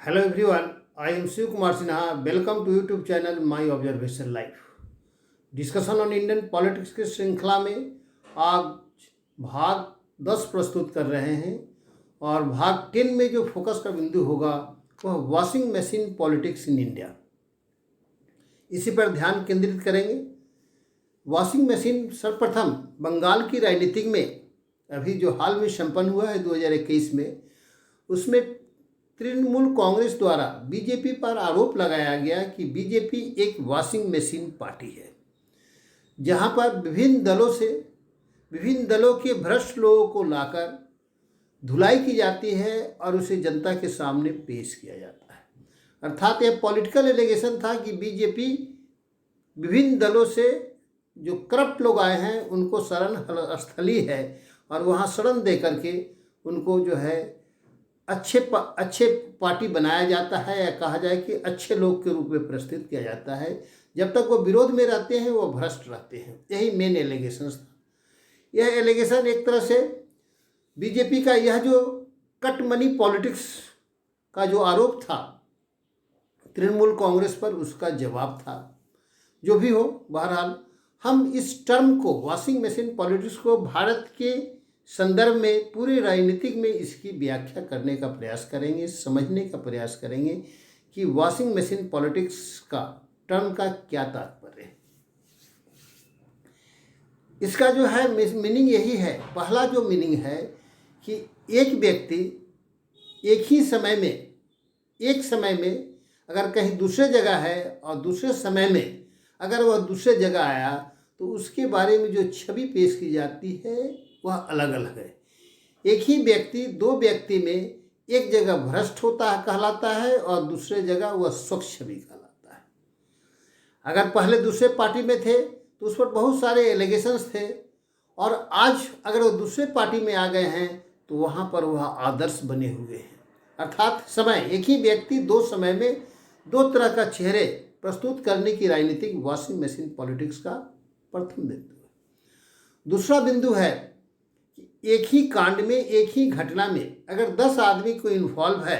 Hello everyone, I am Shiv Kumar Sinha. Welcome to YouTube channel My Observation Life. Discussion on Indian politics की श्रृंखला में आज भाग 10 प्रस्तुत कर रहे हैं और भाग 10 में जो फोकस का बिंदु होगा वह washing machine politics in India, इसी पर ध्यान केंद्रित करेंगे। वॉशिंग मशीन सर्वप्रथम बंगाल की राजनीतिक में अभी जो हाल में संपन्न हुआ है 2021 में, उसमें तृणमूल कांग्रेस द्वारा बीजेपी पर आरोप लगाया गया कि बीजेपी एक वॉशिंग मशीन पार्टी है, जहां पर विभिन्न दलों के भ्रष्ट लोगों को लाकर धुलाई की जाती है और उसे जनता के सामने पेश किया जाता है। अर्थात यह पॉलिटिकल एलिगेशन था कि बीजेपी विभिन्न दलों से जो करप्ट लोग आए हैं उनको शरण स्थली है और वहाँ शरण दे करके उनको जो है अच्छे पार्टी बनाया जाता है, या कहा जाए कि अच्छे लोग के रूप में प्रस्तुत किया जाता है। जब तक वो विरोध में रहते हैं वो भ्रष्ट रहते हैं। यही मेन एलिगेशंस था। यह एलिगेशन एक तरह से बीजेपी का यह जो कट मनी पॉलिटिक्स का जो आरोप था तृणमूल कांग्रेस पर, उसका जवाब था। जो भी हो, बहरहाल हम इस टर्म को वॉशिंग मशीन पॉलिटिक्स को भारत के संदर्भ में पूरे राजनीतिक में इसकी व्याख्या करने का प्रयास करेंगे, समझने का प्रयास करेंगे कि वॉशिंग मशीन पॉलिटिक्स का टर्म का क्या तात्पर्य है। इसका जो है मीनिंग यही है। पहला जो मीनिंग है कि एक व्यक्ति एक समय में अगर कहीं दूसरे जगह है और दूसरे समय में अगर वह दूसरे जगह आया तो उसके बारे में जो छवि पेश की जाती है वह अलग अलग है। एक ही व्यक्ति दो व्यक्ति में एक जगह भ्रष्ट कहलाता है और दूसरे जगह वह स्वच्छ छवि कहलाता है। अगर पहले दूसरे पार्टी में थे तो उस पर बहुत सारे एलिगेशंस थे, और आज अगर वो दूसरे पार्टी में आ गए हैं तो वहाँ पर वह आदर्श बने हुए हैं। अर्थात समय, एक ही व्यक्ति दो समय में दो तरह का चेहरे प्रस्तुत करने की राजनीतिक वॉशिंग मशीन पॉलिटिक्स का प्रथम बिंदु है। दूसरा बिंदु है कि एक ही कांड में, एक ही घटना में अगर 10 आदमी को इन्वॉल्व है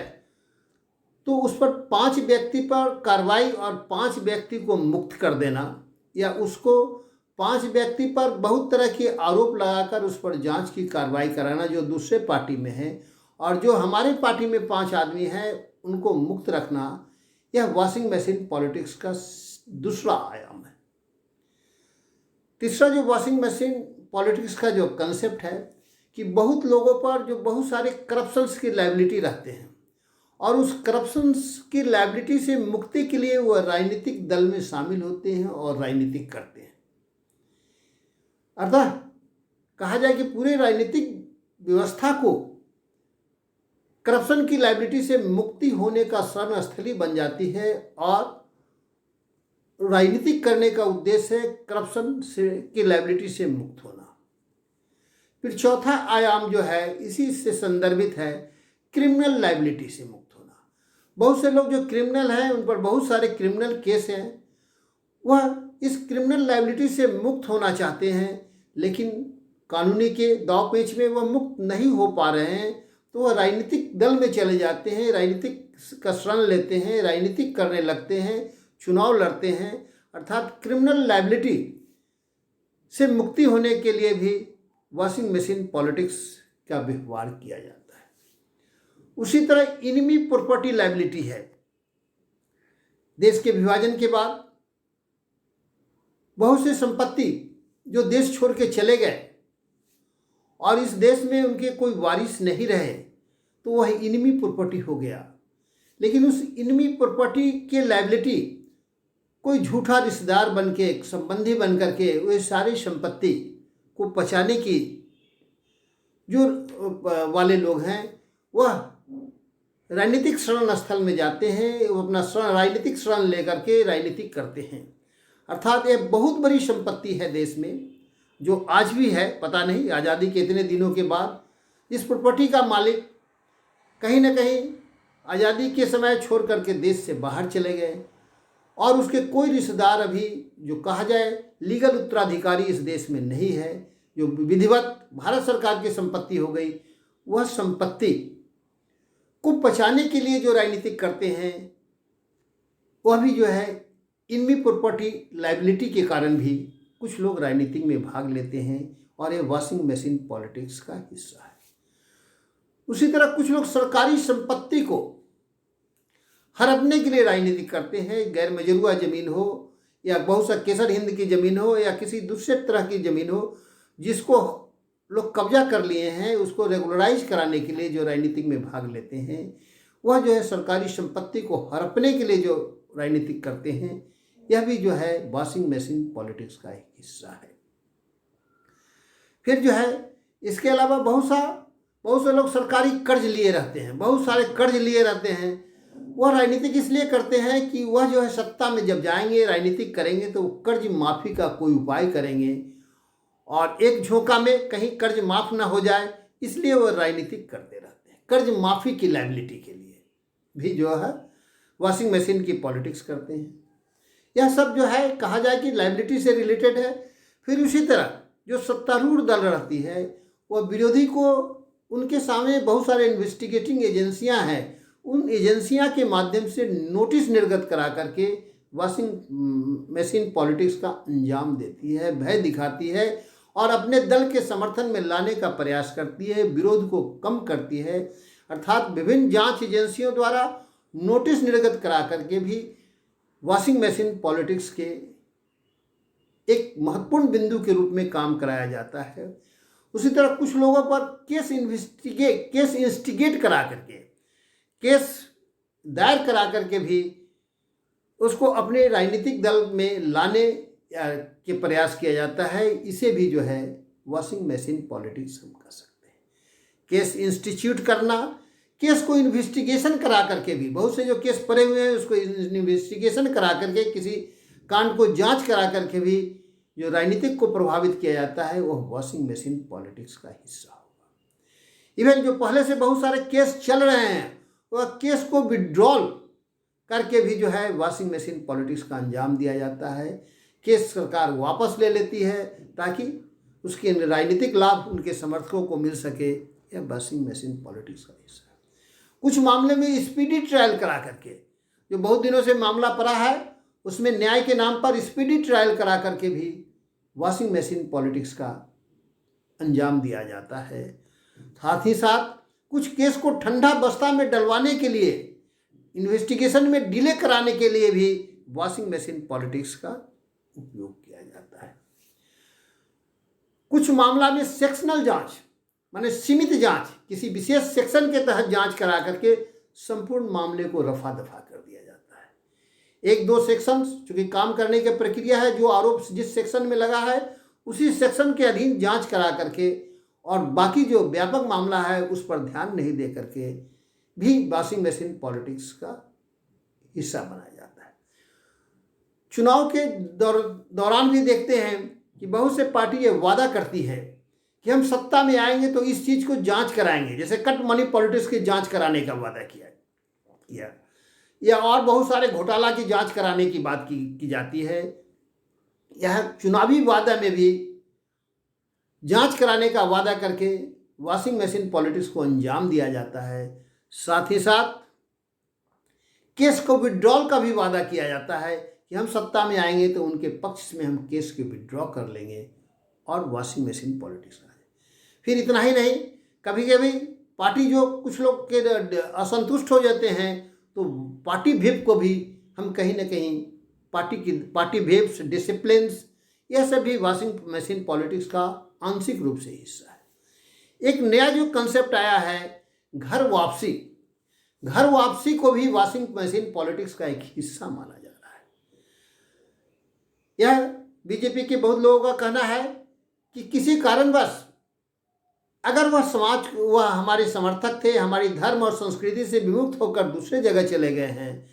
तो उस पर 5 व्यक्ति पर कार्रवाई और 5 व्यक्ति को मुक्त कर देना, या उसको 5 व्यक्ति पर बहुत तरह के आरोप लगाकर उस पर जांच की कार्रवाई कराना जो दूसरे पार्टी में है, और जो हमारे पार्टी में 5 आदमी हैं उनको मुक्त रखना, यह वॉशिंग मशीन पॉलिटिक्स का दूसरा आयाम है। तीसरा जो वॉशिंग मशीन पॉलिटिक्स का जो कंसेप्ट है कि बहुत लोगों पर जो बहुत सारे करप्शंस की लायबिलिटी रहते हैं और उस करप्शंस की लायबिलिटी से मुक्ति के लिए वह राजनीतिक दल में शामिल होते हैं और राजनीतिक करते हैं। अर्थात कहा जाए कि पूरे राजनीतिक व्यवस्था को करप्शन की लायबिलिटी से मुक्ति होने का शरण स्थली बन जाती है, और राजनीतिक करने का उद्देश्य है करप्शन की लायबिलिटी से मुक्त होना। फिर चौथा आयाम जो है इसी से संदर्भित है क्रिमिनल लायबिलिटी से मुक्त होना। बहुत से लोग जो क्रिमिनल हैं उन पर बहुत सारे क्रिमिनल केस हैं, वह इस क्रिमिनल लायबिलिटी से मुक्त होना चाहते हैं, लेकिन कानूनी के दाव पेच में वह मुक्त नहीं हो पा रहे हैं, तो वह राजनीतिक दल में चले जाते हैं, राजनीतिक का शरण लेते हैं, राजनीतिक करने लगते हैं, चुनाव लड़ते हैं। अर्थात क्रिमिनल लायबिलिटी से मुक्ति होने के लिए भी वॉशिंग मशीन पॉलिटिक्स का व्यवहार किया जाता है। उसी तरह इनमी प्रॉपर्टी लायबिलिटी है। देश के विभाजन के बाद बहुत से संपत्ति जो देश छोड़ के चले गए और इस देश में उनके कोई वारिस नहीं रहे तो वह इनमी प्रॉपर्टी हो गया। लेकिन उस इनमी प्रॉपर्टी के लायबिलिटी कोई झूठा रिश्तेदार बन के, संबंधी बन करके वे सारी संपत्ति को पचाने की जो वाले लोग हैं वह राजनीतिक शरण स्थल में जाते हैं, वो अपना राजनीतिक शरण लेकर के राजनीतिक करते हैं। अर्थात यह बहुत बड़ी संपत्ति है देश में, जो आज भी है। पता नहीं आज़ादी के इतने दिनों के बाद इस प्रॉपर्टी का मालिक कहीं ना कहीं आज़ादी के समय छोड़ करके देश से बाहर चले गए, और उसके कोई रिश्तेदार अभी जो कहा जाए लीगल उत्तराधिकारी इस देश में नहीं है, जो विधिवत भारत सरकार की संपत्ति हो गई। वह संपत्ति को बचाने के लिए जो राजनीतिक करते हैं वह भी जो है इनमी प्रॉपर्टी लाइबिलिटी के कारण भी कुछ लोग राजनीतिक में भाग लेते हैं और ये वॉशिंग मशीन पॉलिटिक्स का हिस्सा है। उसी तरह कुछ लोग सरकारी संपत्ति को हड़पने के लिए राजनीति करते हैं। गैर मजरूआ ज़मीन हो या बहुत सा केसर हिंद की ज़मीन हो या किसी दूसरे तरह की ज़मीन हो जिसको लोग कब्जा कर लिए हैं, उसको रेगुलराइज कराने के लिए जो राजनीतिक में भाग लेते हैं, वह जो है सरकारी संपत्ति को हड़पने के लिए जो राजनीतिक करते हैं, यह भी जो है वॉशिंग मशीन पॉलिटिक्स का एक हिस्सा है। फिर जो है इसके अलावा बहुत से लोग सरकारी कर्ज लिए रहते हैं, बहुत सारे कर्ज लिए रहते हैं। वह राजनीतिक इसलिए करते हैं कि वह जो है सत्ता में जब जाएंगे, राजनीतिक करेंगे तो कर्ज माफ़ी का कोई उपाय करेंगे और एक झोंका में कहीं कर्ज माफ़ ना हो जाए, इसलिए वह राजनीतिक करते रहते हैं। कर्ज माफ़ी की लायबिलिटी के लिए भी जो है वॉशिंग मशीन की पॉलिटिक्स करते हैं। यह सब जो है कहा जाए कि लायबिलिटी से रिलेटेड है। फिर उसी तरह जो सत्तारूढ़ दल रहती है वह विरोधी को, उनके सामने बहुत सारे इन्वेस्टिगेटिंग एजेंसियां हैं, उन एजेंसियां के माध्यम से नोटिस निर्गत करा करके वॉशिंग मशीन पॉलिटिक्स का अंजाम देती है, भय दिखाती है और अपने दल के समर्थन में लाने का प्रयास करती है, विरोध को कम करती है। अर्थात विभिन्न जांच एजेंसियों द्वारा नोटिस निर्गत करा करके भी वॉशिंग मशीन पॉलिटिक्स के एक महत्वपूर्ण बिंदु के रूप में काम कराया जाता है। उसी तरह कुछ लोगों पर केस इंस्टिगेट करा करके, केस दायर करा करके भी उसको अपने राजनीतिक दल में लाने के प्रयास किया जाता है। इसे भी जो है वॉशिंग मशीन पॉलिटिक्स हम कह सकते हैं। केस इंस्टीट्यूट करना, केस को इन्वेस्टिगेशन करा करके भी, बहुत से जो केस पड़े हुए हैं उसको इन्वेस्टिगेशन करा करके, किसी कांड को जांच करा करके भी जो राजनीतिक को प्रभावित किया जाता है वह वॉशिंग मशीन पॉलिटिक्स का हिस्सा होगा। इवन जो पहले से बहुत सारे केस चल रहे हैं वह केस को विड्रॉल करके भी जो है वॉशिंग मशीन पॉलिटिक्स का अंजाम दिया जाता है। केस सरकार वापस ले लेती है ताकि उसके राजनीतिक लाभ उनके समर्थकों को मिल सके। यह वॉशिंग मशीन पॉलिटिक्स का हिस्सा है। कुछ मामले में स्पीडी ट्रायल करा करके, जो बहुत दिनों से मामला पड़ा है उसमें न्याय के नाम पर स्पीडी ट्रायल करा करके भी वॉशिंग मशीन पॉलिटिक्स का अंजाम दिया जाता है। साथ ही साथ कुछ केस को ठंडा बस्ता में डलवाने के लिए, इन्वेस्टिगेशन में डिले कराने के लिए भी वॉशिंग मशीन पॉलिटिक्स का उपयोग किया जाता है। कुछ मामला में सेक्शनल जांच, माने सीमित जांच, किसी विशेष सेक्शन के तहत जांच करा करके संपूर्ण मामले को रफा दफा कर दिया जाता है। एक दो सेक्शन चूंकि काम करने की प्रक्रिया है, जो आरोप जिस सेक्शन में लगा है उसी सेक्शन के अधीन जांच करा करके और बाकी जो व्यापक मामला है उस पर ध्यान नहीं दे करके भी वॉशिंग मशीन पॉलिटिक्स का हिस्सा बनाया जाता है। चुनाव के दौरान भी देखते हैं कि बहुत से पार्टी ये वादा करती है कि हम सत्ता में आएंगे तो इस चीज़ को जांच कराएंगे, जैसे कट मनी पॉलिटिक्स की जांच कराने का वादा किया या और बहुत सारे घोटाला की जांच कराने की बात की जाती है। यह चुनावी वादा में भी जांच कराने का वादा करके वॉशिंग मशीन पॉलिटिक्स को अंजाम दिया जाता है। साथ ही साथ केस को विड्रॉल का भी वादा किया जाता है कि हम सत्ता में आएंगे तो उनके पक्ष में हम केस के विड्रॉ कर लेंगे और वॉशिंग मशीन पॉलिटिक्स आ जाए। फिर इतना ही नहीं, कभी कभी पार्टी जो कुछ लोग के असंतुष्ट हो जाते हैं तो पार्टी भेप को भी हम कहीं ना कहीं पार्टी भेप्स, डिसिप्लिन्स, यह सब भी वॉशिंग मशीन पॉलिटिक्स का आंशिक रूप से हिस्सा है। एक नया जो कंसेप्ट आया है घर वापसी को भी वॉशिंग मशीन पॉलिटिक्स का एक हिस्सा माना जा रहा है। यह बीजेपी के बहुत लोगों का कहना है कि किसी कारणवश अगर वह हमारे समर्थक थे, हमारी धर्म और संस्कृति से विमुक्त होकर दूसरे जगह चले गए हैं,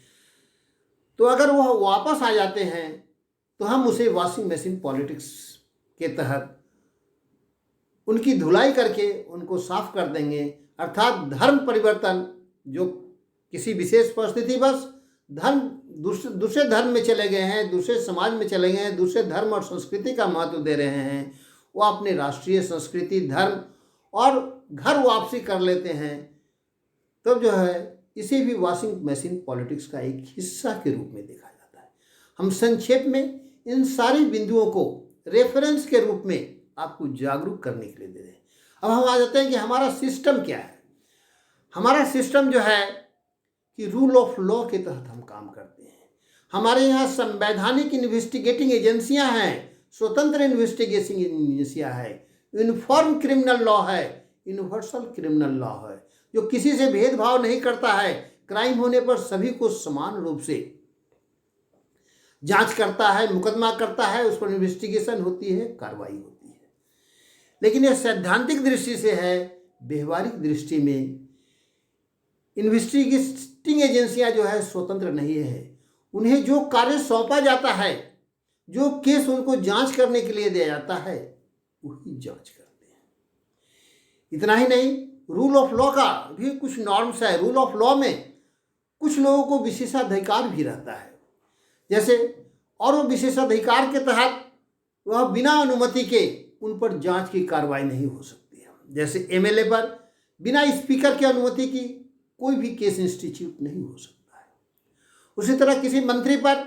तो अगर वह वापस आ जाते हैं तो हम उसे वॉशिंग मशीन पॉलिटिक्स के तहत उनकी धुलाई करके उनको साफ कर देंगे। अर्थात धर्म परिवर्तन, जो किसी विशेष परिस्थिति बस दूसरे धर्म में चले गए हैं, दूसरे समाज में चले गए हैं, दूसरे धर्म और संस्कृति का महत्व दे रहे हैं, वो अपने राष्ट्रीय संस्कृति, धर्म और घर वापसी कर लेते हैं, तब जो है इसे भी वॉशिंग मशीन पॉलिटिक्स का एक हिस्सा के रूप में देखा जाता है। हम संक्षेप में इन सारी बिंदुओं को रेफरेंस के रूप में आपको जागरूक करने के लिए दे रहे हैं। अब हम आ जाते हैं कि हमारा सिस्टम क्या है। हमारा सिस्टम जो है कि रूल ऑफ लॉ के तहत हम काम करते हैं। हमारे यहाँ संवैधानिक इन्वेस्टिगेटिंग एजेंसियां हैं, स्वतंत्र इन्वेस्टिगेशन एजेंसियां हैं, यूनिफॉर्म क्रिमिनल लॉ है, यूनिवर्सल क्रिमिनल लॉ है, जो किसी से भेदभाव नहीं करता है, क्राइम होने पर सभी को समान रूप से जांच करता है, मुकदमा करता है, उस पर इन्वेस्टिगेशन होती है, कार्रवाई होती है। लेकिन यह सैद्धांतिक दृष्टि से है, व्यवहारिक दृष्टि में इन्वेस्टिगेटिंग एजेंसियां जो है स्वतंत्र नहीं है। उन्हें जो कार्य सौंपा जाता है, जो केस उनको जांच करने के लिए दिया जाता है, वही जांच करते हैं। इतना ही नहीं, रूल ऑफ लॉ का भी कुछ नॉर्म्स है। रूल ऑफ लॉ में कुछ लोगों को विशेषाधिकार भी रहता है, जैसे और वो विशेषाधिकार के तहत वह बिना अनुमति के उन पर जांच की कार्रवाई नहीं हो सकती है। जैसे एमएलए पर बिना स्पीकर की अनुमति की कोई भी केस इंस्टीट्यूट नहीं हो सकता है। उसी तरह किसी मंत्री पर,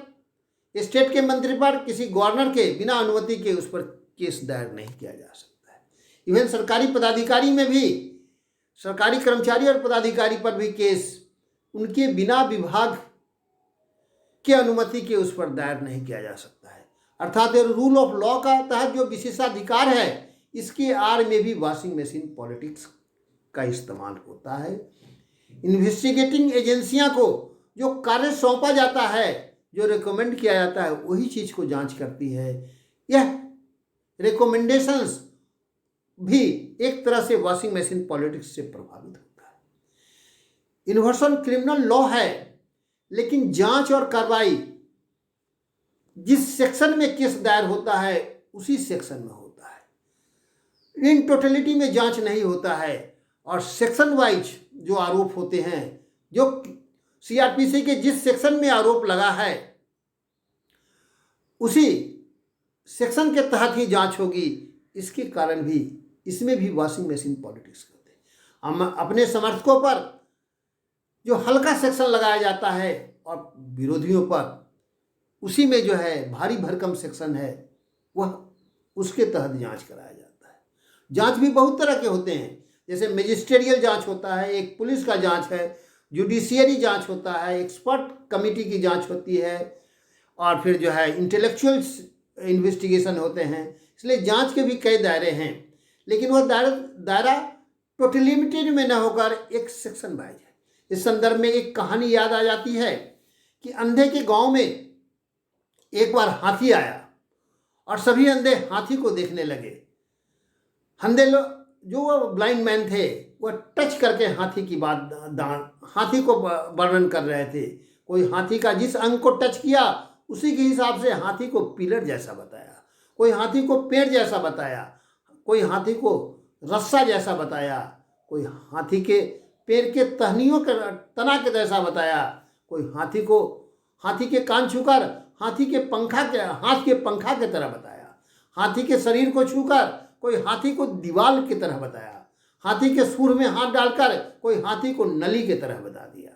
स्टेट के मंत्री पर, किसी गवर्नर के बिना अनुमति के उस पर केस दायर नहीं किया जा सकता है। इवन सरकारी पदाधिकारी में भी, सरकारी कर्मचारी और पदाधिकारी पर भी केस उनके बिना विभाग की अनुमति के उस पर दायर नहीं किया जा सकता है। अर्थात रूल ऑफ लॉ का तहत जो विशेषाधिकार है, इसके आड़ में भी वॉशिंग मशीन पॉलिटिक्स का इस्तेमाल होता है। इन्वेस्टिगेटिंग एजेंसियां को जो कार्य सौंपा जाता है, जो रिकमेंड किया जाता है, वही चीज़ को जांच करती है। यह रिकमेंडेशंस भी एक तरह से वॉशिंग मशीन पॉलिटिक्स से प्रभावित होता है। यूनिवर्सल क्रिमिनल लॉ है, लेकिन जांच और कार्रवाई जिस सेक्शन में केस दायर होता है उसी सेक्शन में होता है। इन टोटलिटी में जांच नहीं होता है, और सेक्शन वाइज जो आरोप होते हैं, जो सीआरपीसी के जिस सेक्शन में आरोप लगा है उसी सेक्शन के तहत ही जांच होगी। इसके कारण भी इसमें भी वॉशिंग मशीन पॉलिटिक्स करते हैं। हम अपने समर्थकों पर जो हल्का सेक्शन लगाया जाता है और विरोधियों पर उसी में जो है भारी भरकम सेक्शन है, वह उसके तहत जांच कराया जाता है। जांच भी बहुत तरह के होते हैं, जैसे मैजिस्ट्रियल जांच होता है, एक पुलिस का जांच है, जुडिशियरी जांच होता है, एक्सपर्ट कमेटी की जांच होती है, और फिर जो है इंटेलेक्चुअल इन्वेस्टिगेशन होते हैं। इसलिए जांच के भी कई दायरे हैं, लेकिन वह दायरा टोटलिमिटेड में न होकर एक सेक्शन वाइज है। इस संदर्भ में एक कहानी याद आ जाती है कि अंधे के गांव में एक बार हाथी आया और सभी अंधे हाथी को देखने लगे। अंधे लोग जो वो ब्लाइंड मैन थे, वह टच करके हाथी को वर्णन कर रहे थे। कोई हाथी का जिस अंग को टच किया उसी के हिसाब से हाथी को पिलर जैसा बताया, कोई हाथी को पेड़ जैसा बताया, कोई हाथी को रस्सा जैसा बताया, कोई हाथी के पेड़ के टहनियों के तना के जैसा बताया, कोई हाथी के कान छूकर हाथ के पंखा के तरह बताया, हाथी के शरीर को छूकर कोई हाथी को दीवाल की तरह बताया, हाथी के सूंड में हाथ डालकर कोई हाथी को नली की तरह बता दिया,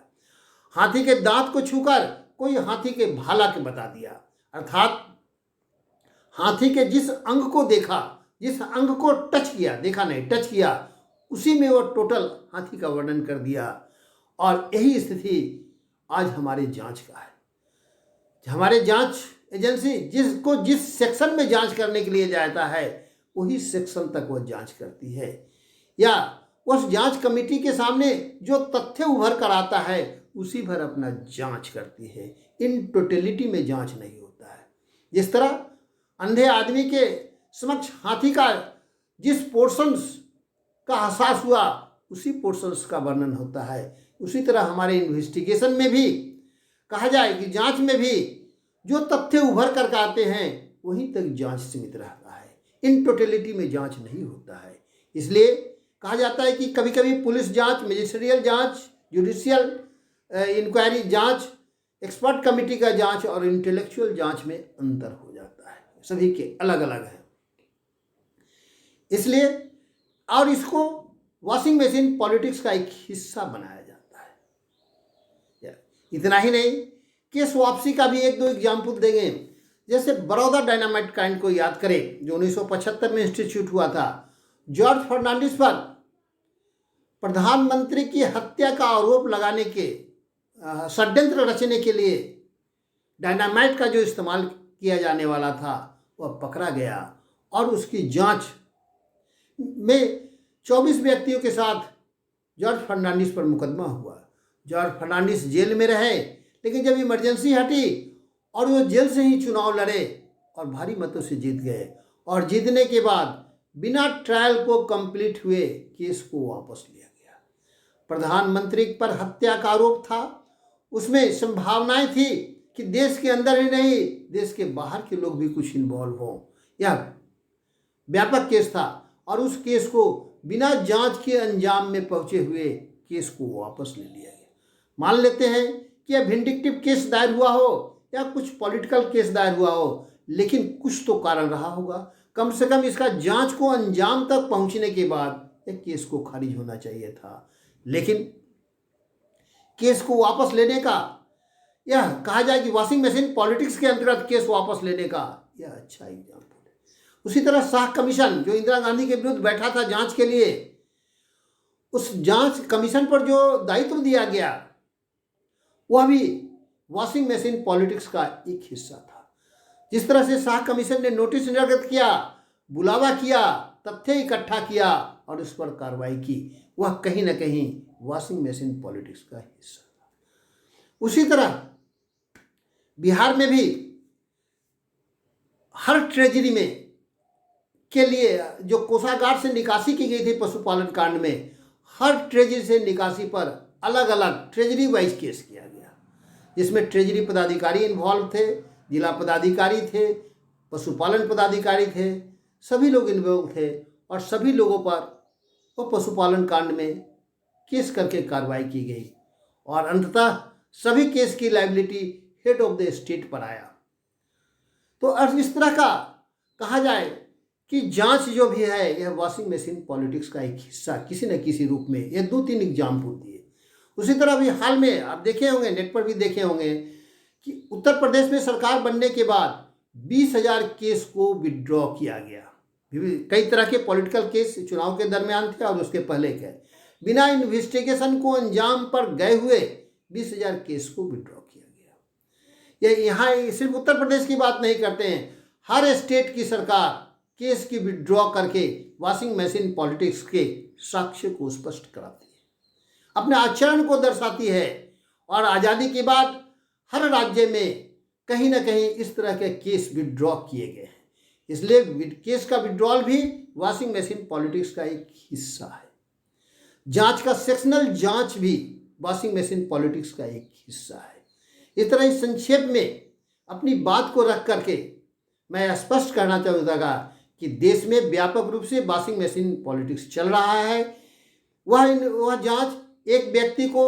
हाथी के दांत को छूकर कोई हाथी के भाला के बता दिया। अर्थात हाथी के जिस अंग को देखा, जिस अंग को टच किया, उसी में वो टोटल हाथी का वर्णन कर दिया। और यही स्थिति आज हमारे जांच का है। हमारे जांच एजेंसी जिस सेक्शन में जांच करने के लिए जाता है, वही सेक्शन तक वह जांच करती है, या उस जांच कमेटी के सामने जो तथ्य उभर कर आता है उसी भर अपना जांच करती है। इन टोटलिटी में जांच नहीं होता है। जिस तरह अंधे आदमी के समक्ष हाथी का जिस पोर्शंस का एहसास हुआ उसी पोर्शंस का वर्णन होता है, उसी तरह हमारे इन्वेस्टिगेशन में भी कहा जाए कि जांच में भी जो तथ्य उभर कर आते हैं वहीं तक जांच सीमित रहता है। इन टोटलिटी में जांच नहीं होता है। इसलिए कहा जाता है कि कभी कभी पुलिस जांच, मैजिस्ट्रियल जांच, जुडिशियल इंक्वायरी जांच, एक्सपर्ट कमेटी का जांच और इंटेलेक्चुअल जांच में अंतर हो जाता है, सभी के अलग अलग हैं। इसलिए और इसको वॉशिंग मशीन पॉलिटिक्स का एक हिस्सा बनाया जाता इतना ही नहीं, केस वापसी का भी एक दो एग्जाम्पल देंगे। जैसे बड़ौदा डायनामाइट कांड को याद करें, जो 1975 में इंस्टीट्यूट हुआ था। जॉर्ज फर्नांडिस पर प्रधानमंत्री की हत्या का आरोप लगाने के षड्यंत्र रचने के लिए डायनामाइट का जो इस्तेमाल किया जाने वाला था वह पकड़ा गया, और उसकी जांच में 24 व्यक्तियों के साथ जॉर्ज फर्नांडिस पर मुकदमा हुआ। जॉर्ज फर्नांडिस जेल में रहे, लेकिन जब इमरजेंसी हटी और वो जेल से ही चुनाव लड़े और भारी मतों से जीत गए, और जीतने के बाद बिना ट्रायल को कंप्लीट हुए केस को वापस लिया गया। प्रधानमंत्री पर हत्या का आरोप था, उसमें संभावनाएं थी कि देश के अंदर ही नहीं, देश के बाहर के लोग भी कुछ इन्वॉल्व हों। यह व्यापक केस था, और उस केस को बिना जांच के अंजाम में पहुंचे हुए केस को वापस ले लिया गया। मान लेते हैं कि यह विंडिक्टिव केस दायर हुआ हो या कुछ पॉलिटिकल केस दायर हुआ हो, लेकिन कुछ तो कारण रहा होगा। कम से कम इसका जांच को अंजाम तक पहुंचने के बाद एक केस को खारिज होना चाहिए था। लेकिन केस को वापस लेने का, यह कहा जाए कि वॉशिंग मशीन पॉलिटिक्स के अंतर्गत केस वापस लेने का यह अच्छा एग्जाम्पल है। उसी तरह शाह कमीशन जो इंदिरा गांधी के विरुद्ध बैठा था जांच के लिए, उस जांच कमीशन पर जो दायित्व दिया गया वह भी वॉशिंग मशीन पॉलिटिक्स का एक हिस्सा था। जिस तरह से शाह कमीशन ने नोटिस निर्गत किया, बुलावा किया, तथ्य इकट्ठा किया और उस पर कार्रवाई की, वह कहीं ना कहीं वॉशिंग मशीन पॉलिटिक्स का हिस्सा था। उसी तरह बिहार में भी हर ट्रेजरी में के लिए जो कोषागार से निकासी की गई थी पशुपालन कांड में, हर ट्रेजरी से निकासी पर अलग अलग ट्रेजरी वाइज केस किया गया, जिसमें ट्रेजरी पदाधिकारी इन्वॉल्व थे, जिला पदाधिकारी थे, पशुपालन पदाधिकारी थे, सभी लोग इन्वॉल्व थे, और सभी लोगों पर वो पशुपालन कांड में केस करके कार्रवाई की गई, और अंततः सभी केस की liability head of the state पर आया। तो अब इस तरह का कहा जाए कि जांच जो भी है यह वॉशिंग मशीन पॉलिटिक्स का एक हिस्सा किसी न किसी रूप में, ये 2-3 एग्जाम्पल दिए। उसी तरह अभी हाल में आप देखे होंगे, नेट पर भी देखे होंगे कि उत्तर प्रदेश में सरकार बनने के बाद 20,000 केस को विड्रॉ किया गया। कई तरह के पॉलिटिकल केस चुनाव के दरमियान थे और उसके पहले के, बिना इन्वेस्टिगेशन को अंजाम पर गए हुए 20,000 केस को विड्रॉ किया गया। ये यहाँ सिर्फ उत्तर प्रदेश की बात नहीं करते हैं, हर स्टेट की सरकार केस की विड्रॉ करके वॉशिंग मशीन पॉलिटिक्स के साक्ष्य को स्पष्ट कराती है, अपने आचरण को दर्शाती है, और आज़ादी के बाद हर राज्य में कहीं ना कहीं इस तरह के केस विड्रॉ किए गए हैं। इसलिए केस का विड्रॉल भी वॉशिंग मशीन पॉलिटिक्स का एक हिस्सा है। जांच का सेक्शनल जांच भी वॉशिंग मशीन पॉलिटिक्स का एक हिस्सा है। इस तरह इस संक्षेप में अपनी बात को रख करके मैं स्पष्ट करना चाहूँगा कि देश में व्यापक रूप से वॉशिंग मशीन पॉलिटिक्स चल रहा है। वह जांच एक व्यक्ति को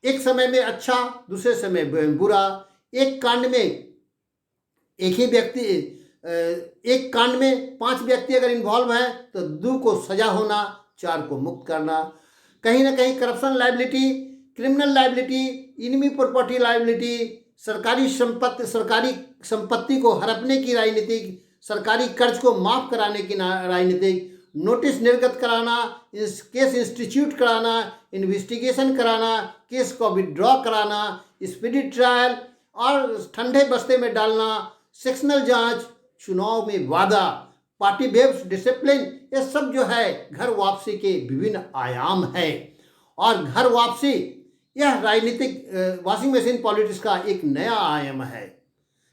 एक समय में अच्छा, दूसरे समय में बुरा, एक कांड में एक ही व्यक्ति, एक कांड में 5 व्यक्ति अगर इन्वॉल्व हैं तो 2 को सजा होना, 4 को मुक्त करना, कहीं ना कहीं corruption liability, criminal liability, enemy property liability, सरकारी संपत्ति को हड़पने की राजनीतिक, सरकारी कर्ज को माफ कराने की राजनीतिक, नोटिस निर्गत कराना, केस इंस्टीट्यूट कराना, इन्वेस्टिगेशन कराना, केस को विड्रॉ कराना, स्पीडी ट्रायल और ठंडे बस्ते में डालना, सेक्शनल जांच, चुनाव में वादा, पार्टी बेस्ड डिसिप्लिन, ये सब जो है घर वापसी के विभिन्न आयाम हैं। और घर वापसी यह राजनीतिक वॉशिंग मशीन पॉलिटिक्स का एक नया आयाम है।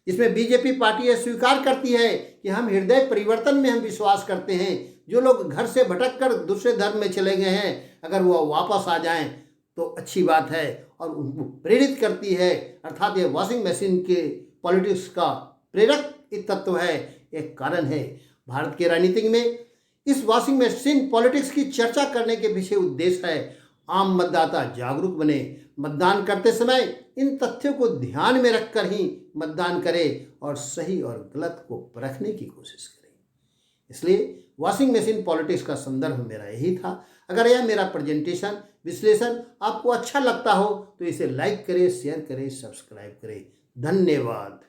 इसमें बीजेपी पार्टी यह स्वीकार करती है कि हम हृदय परिवर्तन में हम विश्वास करते हैं। जो लोग घर से भटक कर दूसरे धर्म में चले गए हैं, अगर वो वापस आ जाएं तो अच्छी बात है, और उनको प्रेरित करती है। अर्थात ये वॉशिंग मशीन के पॉलिटिक्स का प्रेरक एक तत्व है, एक कारण है। भारत के राजनीति में इस वॉशिंग मशीन पॉलिटिक्स की चर्चा करने के पीछे उद्देश्य है आम मतदाता जागरूक बने, मतदान करते समय इन तथ्यों को ध्यान में रखकर ही मतदान करें और सही और गलत को परखने की कोशिश करें। इसलिए वॉशिंग मशीन पॉलिटिक्स का संदर्भ मेरा यही था। अगर यह मेरा प्रेजेंटेशन विश्लेषण आपको अच्छा लगता हो तो इसे लाइक करें, शेयर करें, सब्सक्राइब करें। धन्यवाद।